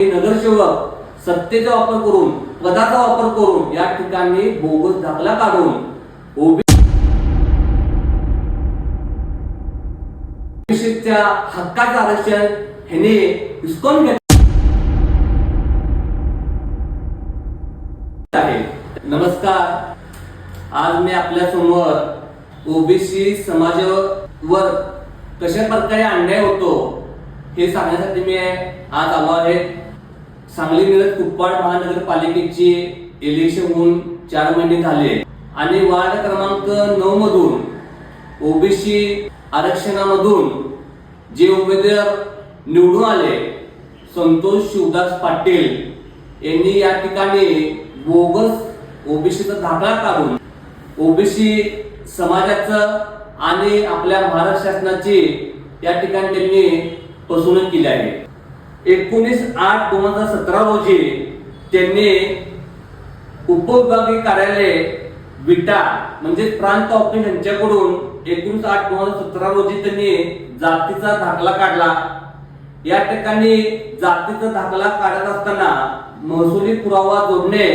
नगरसेवक सत्तेचा वापर करून, पदाचा वापर करून या ठिकाणी बोगस दाखला काढून ओबीसीच्या हक्काचं आरक्षण ह्याने हिसकावून घेतलं आहे. नमस्कार, आज मी आपल्या समोर ओबीसी समाजावर कशा प्रकारे अन्याय होतो हे सांगण्यासाठी मी आज आलो आहे. सांगली मिरज कुपवाड महानगरपालिकेची इलेक्शन होऊन 4 महिने झाले आणि वार्ड क्रमांक 9 मधून ओबीसी आरक्षणामधून जे उमेदवार निवडून आले, संतोष शिवदास पाटील यांनी या ठिकाणी बोगस ओबीसीचा दाखला काढून ओबीसी समाजाचं आणि आपल्या महाराष्ट्र शासनाची या ठिकाणी त्यांनी फसवणूक केली आहे. 19/8/2017 रोजी त्यांनी उपविभागीय कार्यालय विटा म्हणजे प्रांत ऑफिस यांच्याकडून 19/8/2017 रोजी त्यांनी जातीचा दाखला काढला. या ठिकाणी जातीचा दाखला काढत असताना महसुली पुरावा जोडणे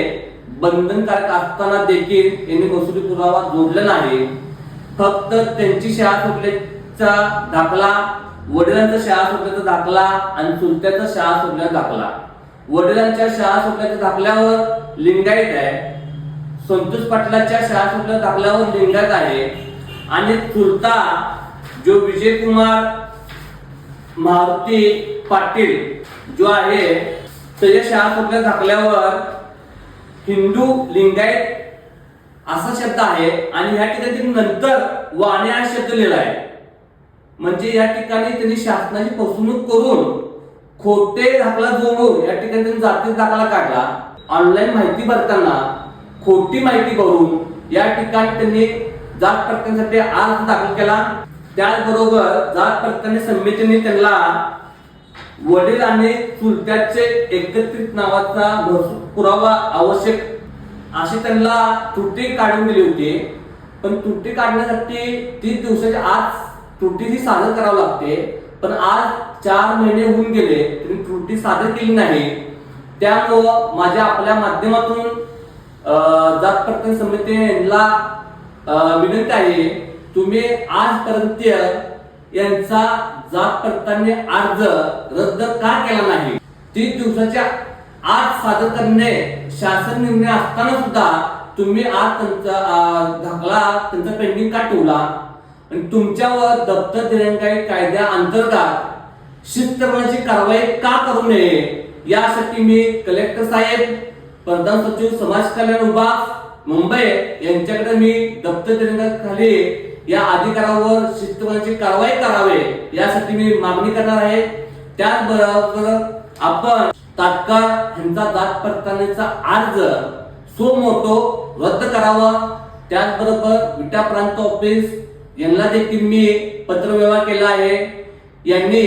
बंधनकारक असताना देखील यांनी महसुली पुरावा जोडला नाही. फक्त त्यांची शाळा सुटल्याचा दाखला, वडिलांचा शाळा सुटल्याचा दाखला आणि चुलत्याचा शाळा सुटल्याचा दाखला. वडिलांच्या शाळा सुटल्याच्या दाखल्यावर लिंगायत आहे, संतोष पाटलाच्या शाळा सुटल्याच्या दाखल्यावर लिंगायत आहे आणि चुलता जो विजयकुमार मारुती पाटील जो आहे त्याच्या शाळा सुटल्या दाखल्यावर हिंदू लिंगायत असा शब्द आहे आणि या ठिकाणी नंतर वाणे हा शब्द लिहिला आहे. म्हणजे या ठिकाणी त्यांनी शासनाची फसवणूक करून खोटे दाखला जोडून या ठिकाणी त्यांनी जातीचा दाखला काढला. ऑनलाईन माहिती भरताना खोटी माहिती भरून या ठिकाणी त्यांनी जात पडताळणीसाठी अर्ज दाखल केला. त्याचबरोबर जात पडताळणी समितीने त्यांना वडील आणि चुलत्याचे एकत्रित नावाचा पुरावा आवश्यक अशी त्यांना त्रुटी काढून दिली होती. पण त्रुटी काढण्यासाठी 30 दिवसाच्या आत त्रुटी ही सादर करावी लागते. पण आज 4 महिने होऊन गेले तरी त्रुटी सादर केली नाही. त्यामुळं माझ्या आपल्या माध्यमातून जात पडताळणी समितीला विनंती आहे, तुम्ही आजपर्यंत यांचा जात पडताळणी अर्ज रद्द का केला नाही? 30 दिवसाच्या आत सादर करणे शासन निर्णय असताना सुद्धा तुम्ही आज त्यांचा दाखला त्यांचा पेंडिंग का ठेवला? आणि तुमच्यावर दप्तर दिरंगाई कायद्या अंतर्गत शिस्तप्रेमाची कारवाई का करू नये यासाठी मी कलेक्टर साहेब, प्रधान सचिव समाज कल्याण विभाग मुंबई यांच्याकडे मी दप्तर दिरंगाईखाली या अधिकारावर शिस्तप्रेमाची कारवाई करावे यासाठी मी मागणी करणार आहे. त्याचबरोबर आपण तात्काळ ह्यांचा जात पडताळणीचा अर्ज सो मोटो रद्द करावा. त्याचबरोबर विटा प्रांत ऑफिस यांना देखील मी पत्रव्यवहार केला आहे. यांनी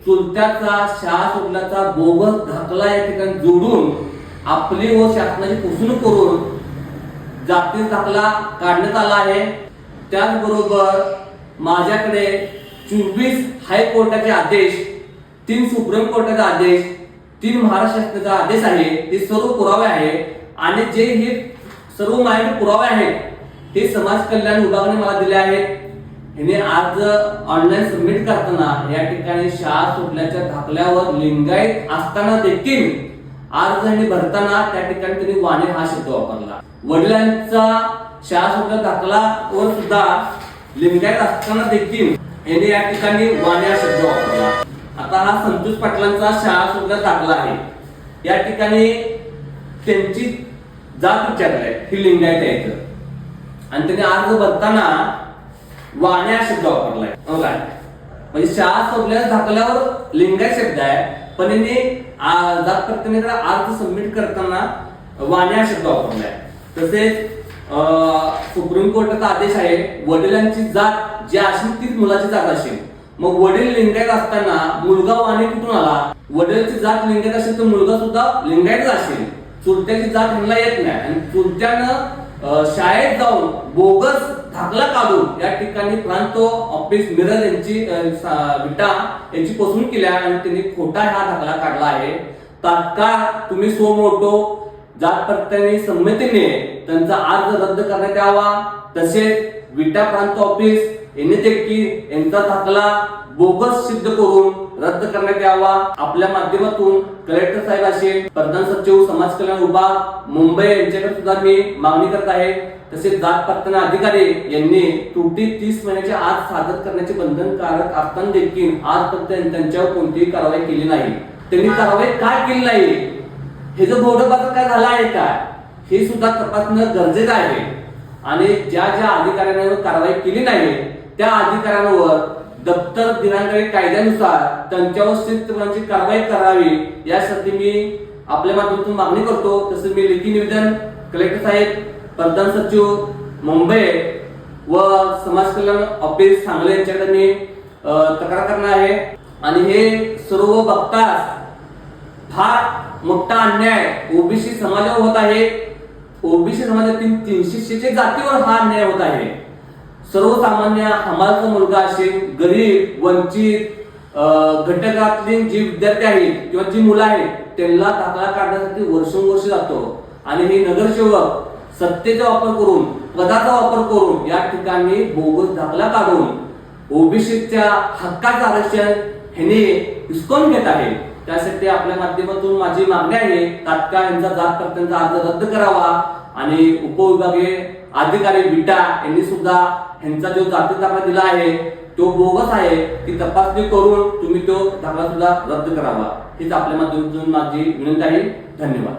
चुलत्याचा शाळा सुटल्याचा बोगस दाखला या ठिकाणी जोडून आपली व शासनाची फसवणूक करून जातीचा दाखला काढण्यात आला आहे. त्याचबरोबर माझ्याकडे 24 हायकोर्टाचे आदेश, 3 सुप्रीम कोर्टाचे आदेश, 3 महाराष्ट्र शासनाचा आदेश आहे. हे सर्व पुरावे आहे आणि जे हे सर्व माझ्याकडे पुरावे आहेत हे समाज कल्याण विभागाने मला दिले आहेत. हिने आज ऑनलाईन सबमिट करताना या ठिकाणी शाळा सुटल्याच्या दाखल्यावर लिंगायत असताना देखील अर्ज भरताना त्या ठिकाणी त्यांनी वाणे हा शब्द वापरला. वडिलांचा शाळा सुटल्या दाखल्यावर सुद्धा लिंगायत असताना देखील याने या ठिकाणी वाणे हा शब्द वापरला. आता हा संतोष पाटलांचा शाळा सुटल्या दाखला आहे. या ठिकाणी त्यांची जात विचारलाय ही लिंगायत आहे आणि त्यांनी अर्ज भरताना वाणे हा शब्द वापरलाय. म्हणजे शाळा सोडल्या दाखल्यावर लिंगायत शब्द आहे, पण यांनी जात पडताळणीकडे अर्ज सबमिट करताना वाणे हा शब्द वापरलाय. तसेच सुप्रीम कोर्टाचा आदेश आहे, वडिलांची जात जी असेल तीच मुलाची जात असेल. मग वडील लिंगायत असताना मुलगा वाणे कुठून आला? वडिलांची जात लिंगायत असेल तर मुलगा सुद्धा लिंगायत असेल. चुलत्याची जात ह्यांना येत नाही आणि चुलत्यानं शाळेत जाऊन बोगस दाखला काढून या ठिकाणी प्रांत ऑफिस मिरज यांची विटा यांची फसवणूक केली आणि त्यांनी खोटा हा दाखला काढला आहे. तात्काळ तुम्ही सो मोटो जात पडताळणी संमतीने त्यांचा अर्ज रद्द करण्यात यावा। तसेच विटा प्रांत ऑफिस यांनी देखील यांचा दाखला बोगस सिद्ध करून रद्द करण्यात यावा। आपल्या माध्यमातून कलेक्टर साहेब असेल, प्रधान सचिव समाज कल्याण विभाग मुंबई यांच्याकडे सुद्धा मी मागणी करत आहे। तसेच जात पडताळणी अधिकारी यांनी त्रुटी 30 महिन्याच्या आत सादर करण्याचे बंधनकारक असताना देखील आजपर्यंत त्यांच्यावर कोणतीही कारवाई केली नाही। त्यांनी कारवाई काय केली नाही, हे जो बोर्डबाजार काय झाला आहे का, हे सुद्धा तपासणं गरजेचं आहे। आणि ज्या ज्या अधिकाऱ्यांवर कारवाई केली नाही त्या अधिकाऱ्यांवर दप्तर दिनांक कायद्यानुसार त्यांच्यावर शिस्तपणाची कारवाई करावी, यासाठी मी आपल्या माध्यमातून मागणी करतो। तसं मी लेखी निवेदन कलेक्टर साहेब, प्रधान सचिव मुंबई व समाज कल्याण ऑफिस सांगली यांच्याकडे मी तक्रार करणार आहे। आणि हे सर्व बघताच फार मोठा अन्याय ओबीसी समाजावर होत आहे। ओबीसी समाजातील 300 जातीवर हा अन्याय होत आहे। सर्वसामान्य हमालचा मुलगा असेल, गरीब, वंचित घटकातले जे विद्यार्थी आहेत किंवा जी मुलं आहेत त्यांना दाखला काढण्यासाठी वर्षोवर्ष जातो। आणि हे नगरसेवक सत्तेचा वापर करून, पदाचा वापर करून या ठिकाणी बोगस दाखला काढून ओबीसीच्या हक्काचं आरक्षण ह्याने हिसकावून घेत आहे। त्यासाठी आपल्या माध्यमातून माझी मागणी आहे, तात्काळ यांचा जात पडताळणीचा अर्ज रद्द करावा। आणि उपविभागीय अधिकारी विटा यांनी सुद्धा ह्यांचा जो जाती दाखला दिला आहे तो बोगस आहे, ती तपासणी करून तुम्ही तो दाखला सुद्धा रद्द करावा। हीच आपल्या माध्यमातून माझी विनंती आहे। धन्यवाद।